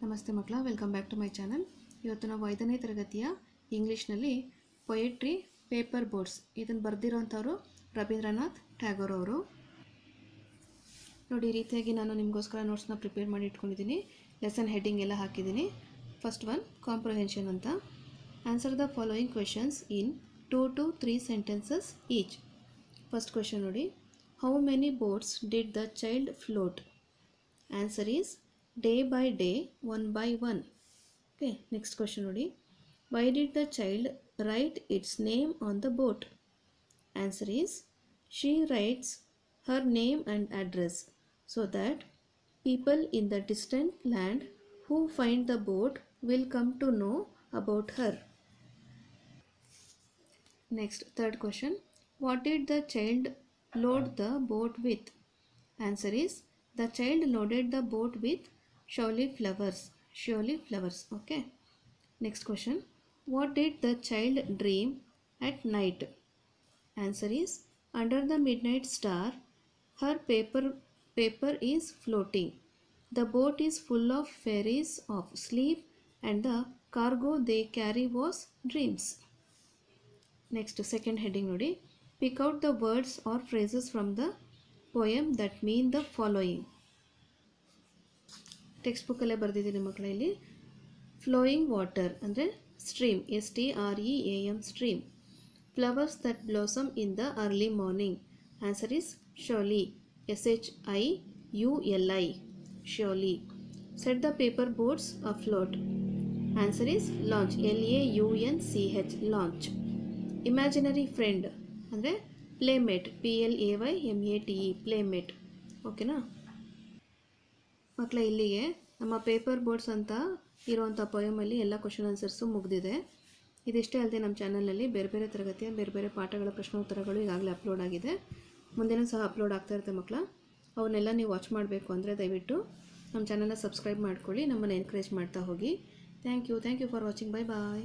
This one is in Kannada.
ನಮಸ್ತೆ ಮಕ್ಕಳ, welcome back to my channel. ಇವತ್ತು ನಾವು 5ನೇ ತರಗತಿಯ ಇಂಗ್ಲೀಷ್ನಲ್ಲಿ ಪೊಯೆಟ್ರಿ ಪೇಪರ್ ಬೋಟ್ಸ್ ಇದನ್ನು ಬರೆದಿರೋಂಥವ್ರು ರವೀಂದ್ರನಾಥ್ ಟ್ಯಾಗೋರ್ ಅವರು. ನೋಡಿ, ಈ ರೀತಿಯಾಗಿ ನಾನು ನಿಮಗೋಸ್ಕರ ನೋಟ್ಸ್ನ ಪ್ರಿಪೇರ್ ಮಾಡಿ ಇಟ್ಕೊಂಡಿದ್ದೀನಿ. ಲೆಸನ್ ಹೆಡ್ಡಿಂಗ್ ಎಲ್ಲ ಹಾಕಿದ್ದೀನಿ. ಫಸ್ಟ್ ಒನ್ ಕಾಂಪ್ರಹೆನ್ಷನ್ ಅಂತ. Answer the following questions in 2 to 3 sentences each. First question ನೋಡಿ, how many boats did the child float? Answer is day by day, one by one. Okay, next question nodi, why did the child write its name on the boat? Answer is, she writes her name and address so that people in the distant land who find the boat will come to know about her. Next, third question, what did the child load the boat with? Answer is, the child loaded the boat with surely flowers. Okay, next question, what did the child dream at night? Answer is, under the midnight star her paper is floating. The boat is full of fairies of sleep and the cargo they carry was dreams. Next, second heading nodi, pick out the words or phrases from the poem that mean the following. Text ಬುಕ್ಕಲ್ಲೇ ಬರೆದಿದ್ದೀನಿ ಮಕ್ಕಳ. ಇಲ್ಲಿ ಫ್ಲೋಯಿಂಗ್ ವಾಟರ್ ಅಂದರೆ stream, STREAM stream. Flowers that blossom in the early morning. Answer is shiuli, SHIULI shiuli. Set the paper boats afloat. Answer is launch, LAUNCH launch. Imaginary friend ಅಂದರೆ ಪ್ಲೇಮೇಟ್, PLAYMATE ಪ್ಲೇಮೇಟ್. ಓಕೆನಾ ಮಕ್ಕಳ, ಇಲ್ಲಿಗೆ ನಮ್ಮ ಪೇಪರ್ ಬೋರ್ಡ್ಸ್ ಅಂತ ಇರುವಂಥ ಪೊಯಮಲ್ಲಿ ಎಲ್ಲ ಕ್ವಶನ್ ಆನ್ಸರ್ಸು ಮುಗಿದಿದೆ. ಇದಿಷ್ಟೇ ಅಲ್ಲದೆ ನಮ್ಮ ಚಾನಲ್ನಲ್ಲಿ ಬೇರೆ ಬೇರೆ ತರಗತಿಯ ಬೇರೆ ಬೇರೆ ಪಾಠಗಳ ಪ್ರಶ್ನೋತ್ತರಗಳು ಈಗಾಗಲೇ ಅಪ್ಲೋಡ್ ಆಗಿದೆ. ಮುಂದಿನ ಸಹ ಅಪ್ಲೋಡ್ ಆಗ್ತಾ ಇರುತ್ತೆ ಮಕ್ಕಳ. ಅವನ್ನೆಲ್ಲ ನೀವು ವಾಚ್ ಮಾಡಬೇಕು ಅಂದರೆ ದಯವಿಟ್ಟು ನಮ್ಮ ಚಾನಲ್ನ ಸಬ್ಸ್ಕ್ರೈಬ್ ಮಾಡ್ಕೊಳ್ಳಿ, ನಮ್ಮನ್ನು ಎನ್ಕರೇಜ್ ಮಾಡ್ತಾ ಹೋಗಿ. Thank you for watching. Bye bye.